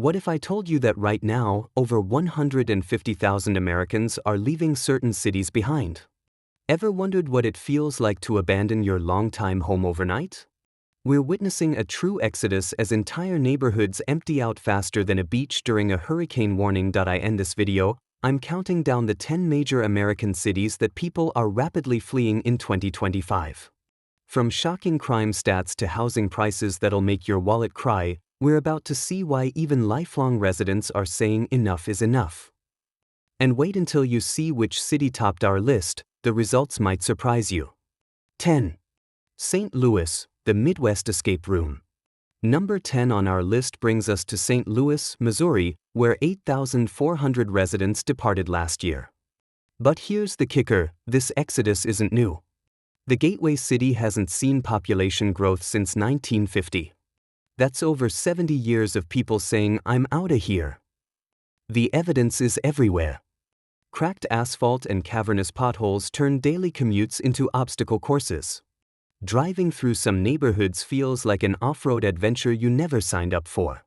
What if I told you that right now, over 150,000 Americans are leaving certain cities behind? Ever wondered what it feels like to abandon your longtime home overnight? We're witnessing a true exodus as entire neighborhoods empty out faster than a beach during a hurricane warning. I end this video, I'm counting down the 10 major American cities that people are rapidly fleeing in 2025. From shocking crime stats to housing prices that'll make your wallet cry, we're about to see why even lifelong residents are saying enough is enough. And wait until you see which city topped our list, the results might surprise you. 10. St. Louis, the Midwest escape room. Number 10 on our list brings us to St. Louis, Missouri, where 8,400 residents departed last year. But here's the kicker, this exodus isn't new. The gateway city hasn't seen population growth since 1950. That's over 70 years of people saying, "I'm outta here." The evidence is everywhere. Cracked asphalt and cavernous potholes turn daily commutes into obstacle courses. Driving through some neighborhoods feels like an off-road adventure you never signed up for.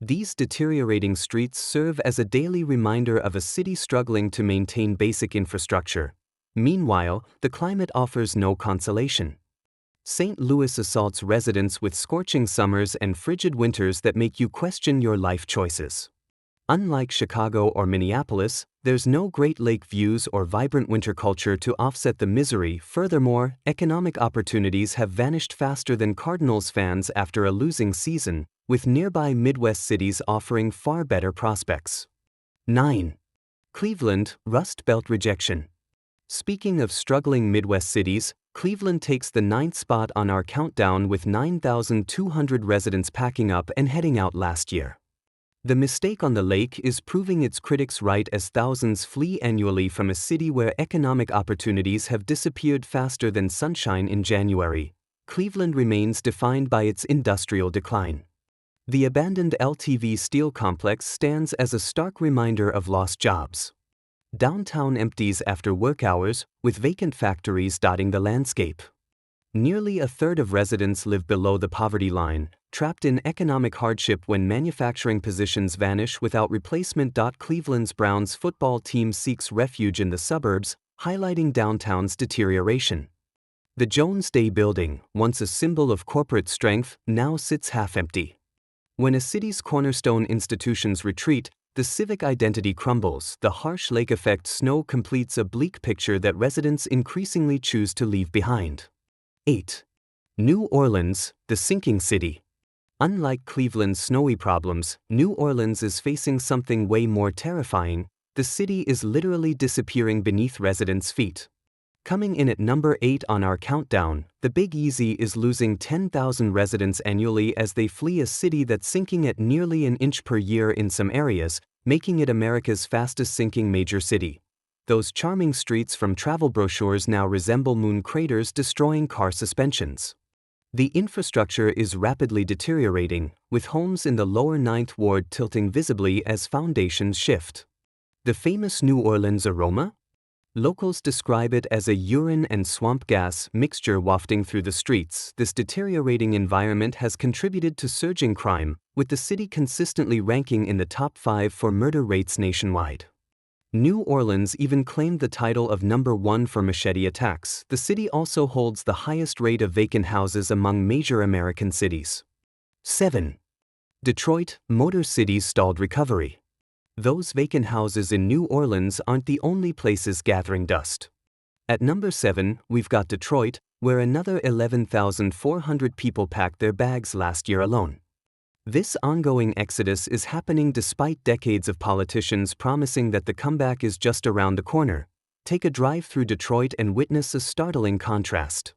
These deteriorating streets serve as a daily reminder of a city struggling to maintain basic infrastructure. Meanwhile, the climate offers no consolation. St. Louis assaults residents with scorching summers and frigid winters that make you question your life choices. Unlike Chicago or Minneapolis, there's no Great Lake views or vibrant winter culture to offset the misery. Furthermore, economic opportunities have vanished faster than Cardinals fans after a losing season, with nearby Midwest cities offering far better prospects. 9. Cleveland, Rust Belt rejection. Speaking of struggling Midwest cities, Cleveland takes the 9th spot on our countdown with 9,200 residents packing up and heading out last year. The mistake on the lake is proving its critics right as thousands flee annually from a city where economic opportunities have disappeared faster than sunshine in January. Cleveland remains defined by its industrial decline. The abandoned LTV steel complex stands as a stark reminder of lost jobs. Downtown empties after work hours, with vacant factories dotting the landscape. Nearly a third of residents live below the poverty line, trapped in economic hardship when manufacturing positions vanish without replacement. Cleveland's Browns football team seeks refuge in the suburbs, highlighting downtown's deterioration. The Jones Day building, once a symbol of corporate strength, now sits half-empty. When a city's cornerstone institutions retreat, the civic identity crumbles. The harsh lake effect snow completes a bleak picture that residents increasingly choose to leave behind. 8. New Orleans, the sinking city. Unlike Cleveland's snowy problems, New Orleans is facing something way more terrifying. The city is literally disappearing beneath residents' feet. Coming in at number 8 on our countdown, the Big Easy is losing 10,000 residents annually as they flee a city that's sinking at nearly an inch per year in some areas, making it America's fastest sinking major city. Those charming streets from travel brochures now resemble moon craters destroying car suspensions. The infrastructure is rapidly deteriorating, with homes in the lower 9th Ward tilting visibly as foundations shift. The famous New Orleans aroma? Locals describe it as a urine and swamp gas mixture wafting through the streets. This deteriorating environment has contributed to surging crime, with the city consistently ranking in the top 5 for murder rates nationwide. New Orleans even claimed the title of number 1 for machete attacks. The city also holds the highest rate of vacant houses among major American cities. 7. Detroit, Motor City's stalled recovery. Those vacant houses in New Orleans aren't the only places gathering dust. At number 7, we've got Detroit, where another 11,400 people packed their bags last year alone. This ongoing exodus is happening despite decades of politicians promising that the comeback is just around the corner. Take a drive through Detroit and witness a startling contrast.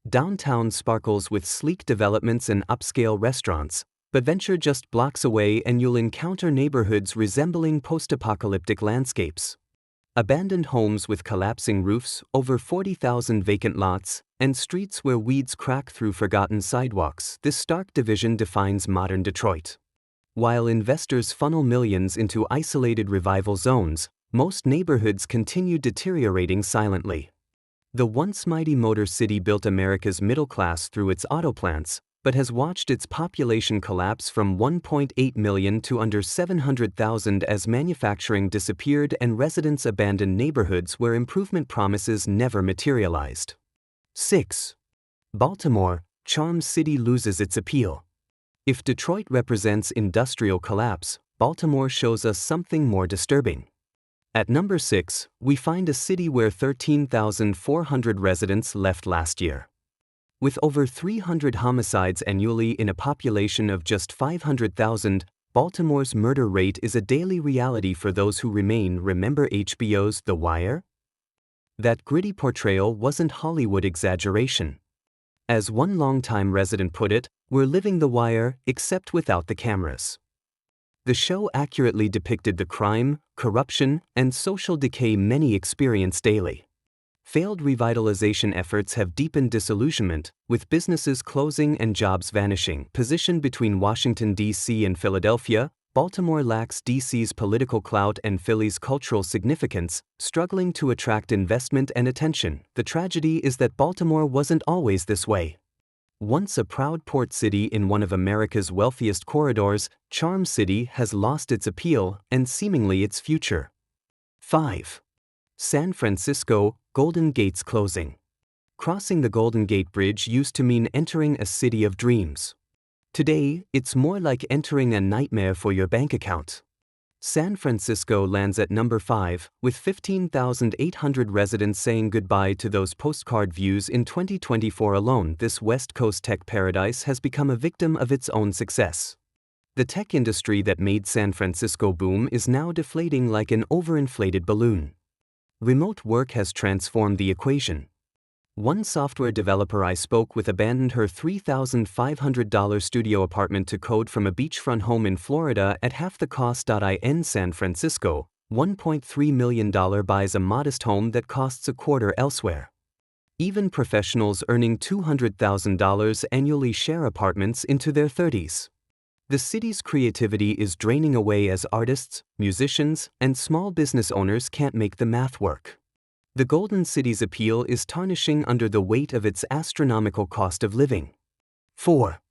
Downtown sparkles with sleek developments and upscale restaurants, but venture just blocks away and you'll encounter neighborhoods resembling post-apocalyptic landscapes. Abandoned homes with collapsing roofs, over 40,000 vacant lots, and streets where weeds crack through forgotten sidewalks. This stark division defines modern Detroit. While investors funnel millions into isolated revival zones, most neighborhoods continue deteriorating silently. The once mighty Motor City built America's middle class through its auto plants, but has watched its population collapse from 1.8 million to under 700,000 as manufacturing disappeared and residents abandoned neighborhoods where improvement promises never materialized. 6. Baltimore, charm city loses its appeal. If Detroit represents industrial collapse, Baltimore shows us something more disturbing. At number 6, we find a city where 13,400 residents left last year. With over 300 homicides annually in a population of just 500,000, Baltimore's murder rate is a daily reality for those who remain. Remember HBO's The Wire? That gritty portrayal wasn't Hollywood exaggeration. As one longtime resident put it, "We're living The Wire, except without the cameras." The show accurately depicted the crime, corruption, and social decay many experience daily. Failed revitalization efforts have deepened disillusionment, with businesses closing and jobs vanishing. Positioned between Washington, D.C. and Philadelphia, Baltimore lacks D.C.'s political clout and Philly's cultural significance, struggling to attract investment and attention. The tragedy is that Baltimore wasn't always this way. Once a proud port city in one of America's wealthiest corridors, Charm City has lost its appeal and seemingly its future. 5. San Francisco, Golden Gate's closing. Crossing the Golden Gate Bridge used to mean entering a city of dreams. Today, it's more like entering a nightmare for your bank account. San Francisco lands at number 5, with 15,800 residents saying goodbye to those postcard views in 2024 alone. This West Coast tech paradise has become a victim of its own success. The tech industry that made San Francisco boom is now deflating like an overinflated balloon. Remote work has transformed the equation. One software developer I spoke with abandoned her $3,500 studio apartment to code from a beachfront home in Florida at half the cost. In San Francisco, $1.3 million buys a modest home that costs a quarter elsewhere. Even professionals earning $200,000 annually share apartments into their 30s. The city's creativity is draining away as artists, musicians, and small business owners can't make the math work. The Golden City's appeal is tarnishing under the weight of its astronomical cost of living. 4.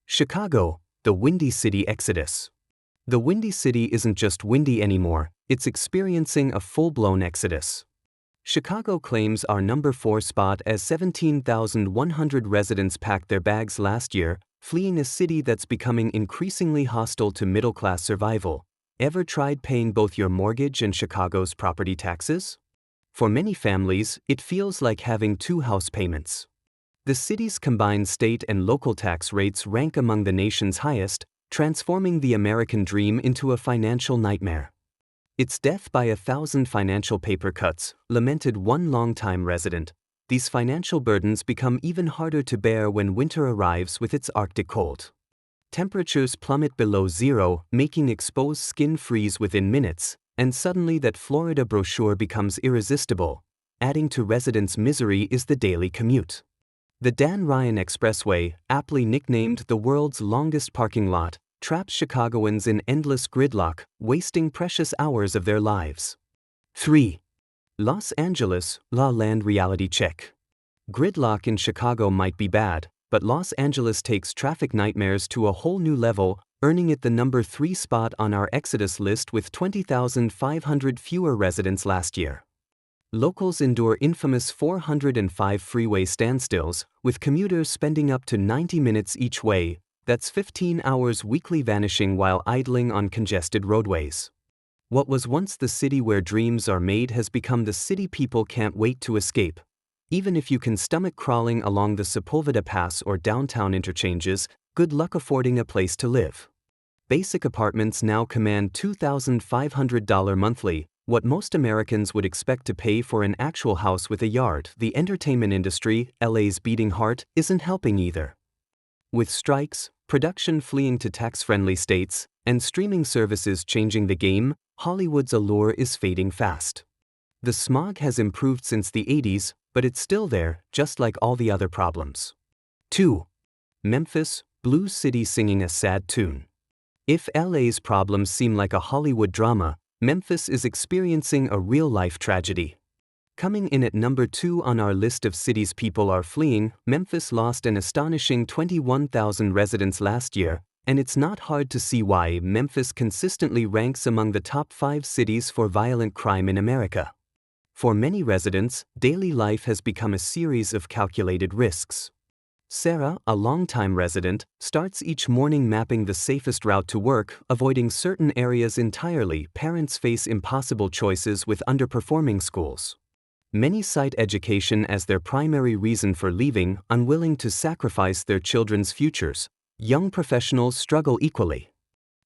Chicago, the Windy City exodus. The Windy City isn't just windy anymore, it's experiencing a full-blown exodus. Chicago claims our number 4 spot as 17,100 residents packed their bags last year, fleeing a city that's becoming increasingly hostile to middle-class survival. Ever tried paying both your mortgage and Chicago's property taxes? For many families, it feels like having 2 house payments. The city's combined state and local tax rates rank among the nation's highest, transforming the American dream into a financial nightmare. It's death by 1,000 financial paper cuts, lamented one longtime resident. These financial burdens become even harder to bear when winter arrives with its Arctic cold. Temperatures plummet below zero, making exposed skin freeze within minutes, and suddenly that Florida brochure becomes irresistible. Adding to residents' misery is the daily commute. The Dan Ryan Expressway, aptly nicknamed the world's longest parking lot, traps Chicagoans in endless gridlock, wasting precious hours of their lives. 3. Los Angeles, La Land reality check. Gridlock in Chicago might be bad, but Los Angeles takes traffic nightmares to a whole new level, earning it the number 3 spot on our Exodus list with 20,500 fewer residents last year. Locals endure infamous 405 freeway standstills, with commuters spending up to 90 minutes each way. That's 15 hours weekly vanishing while idling on congested roadways. What was once the city where dreams are made has become the city people can't wait to escape. Even if you can stomach crawling along the Sepulveda Pass or downtown interchanges, good luck affording a place to live. Basic apartments now command $2,500 monthly, what most Americans would expect to pay for an actual house with a yard. The entertainment industry, LA's beating heart, isn't helping either. With strikes, production fleeing to tax-friendly states, and streaming services changing the game, Hollywood's allure is fading fast. The smog has improved since the 80s, but it's still there, just like all the other problems. 2. Memphis, Blue City singing a sad tune. If LA's problems seem like a Hollywood drama, Memphis is experiencing a real-life tragedy. Coming in at number 2 on our list of cities people are fleeing, Memphis lost an astonishing 21,000 residents last year, and it's not hard to see why. Memphis consistently ranks among the top 5 cities for violent crime in America. For many residents, daily life has become a series of calculated risks. Sarah, a longtime resident, starts each morning mapping the safest route to work, avoiding certain areas entirely. Parents face impossible choices with underperforming schools. Many cite education as their primary reason for leaving, unwilling to sacrifice their children's futures. Young professionals struggle equally.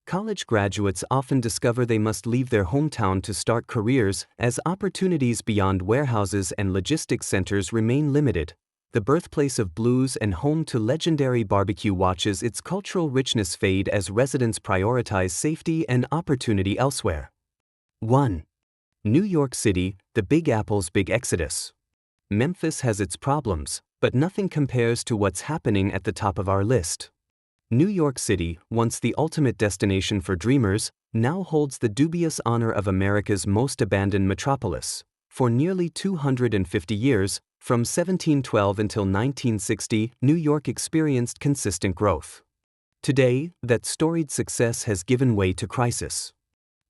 College graduates often discover they must leave their hometown to start careers, as opportunities beyond warehouses and logistics centers remain limited. The birthplace of blues and home to legendary barbecue watches its cultural richness fade as residents prioritize safety and opportunity elsewhere. 1. New York City, the Big Apple's big exodus. Memphis has its problems, but nothing compares to what's happening at the top of our list. New York City, once the ultimate destination for dreamers, now holds the dubious honor of America's most abandoned metropolis. For nearly 250 years, from 1712 until 1960, New York experienced consistent growth. Today, that storied success has given way to crisis.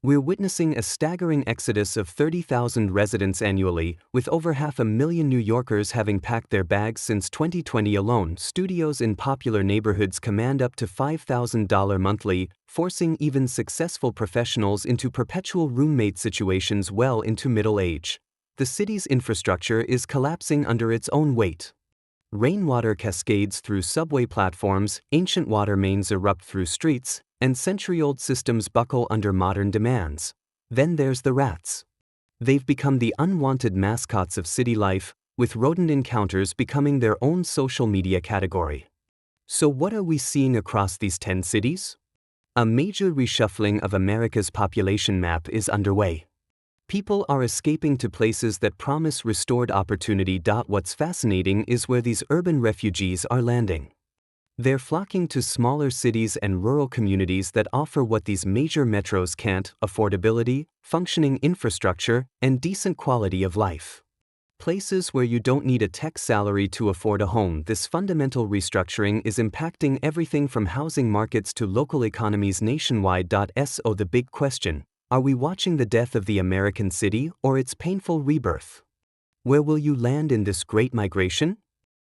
We're witnessing a staggering exodus of 30,000 residents annually, with over 500,000 New Yorkers having packed their bags since 2020 alone. Studios in popular neighborhoods command up to $5,000 monthly, forcing even successful professionals into perpetual roommate situations well into middle age. The city's infrastructure is collapsing under its own weight. Rainwater cascades through subway platforms, ancient water mains erupt through streets, and century-old systems buckle under modern demands. Then there's the rats. They've become the unwanted mascots of city life, with rodent encounters becoming their own social media category. So what are we seeing across these 10 cities? A major reshuffling of America's population map is underway. People are escaping to places that promise restored opportunity. What's fascinating is where these urban refugees are landing. They're flocking to smaller cities and rural communities that offer what these major metros can't: affordability, functioning infrastructure, and decent quality of life. Places where you don't need a tech salary to afford a home. This fundamental restructuring is impacting everything from housing markets to local economies nationwide. So the big question: are we watching the death of the American city or its painful rebirth? Where will you land in this great migration?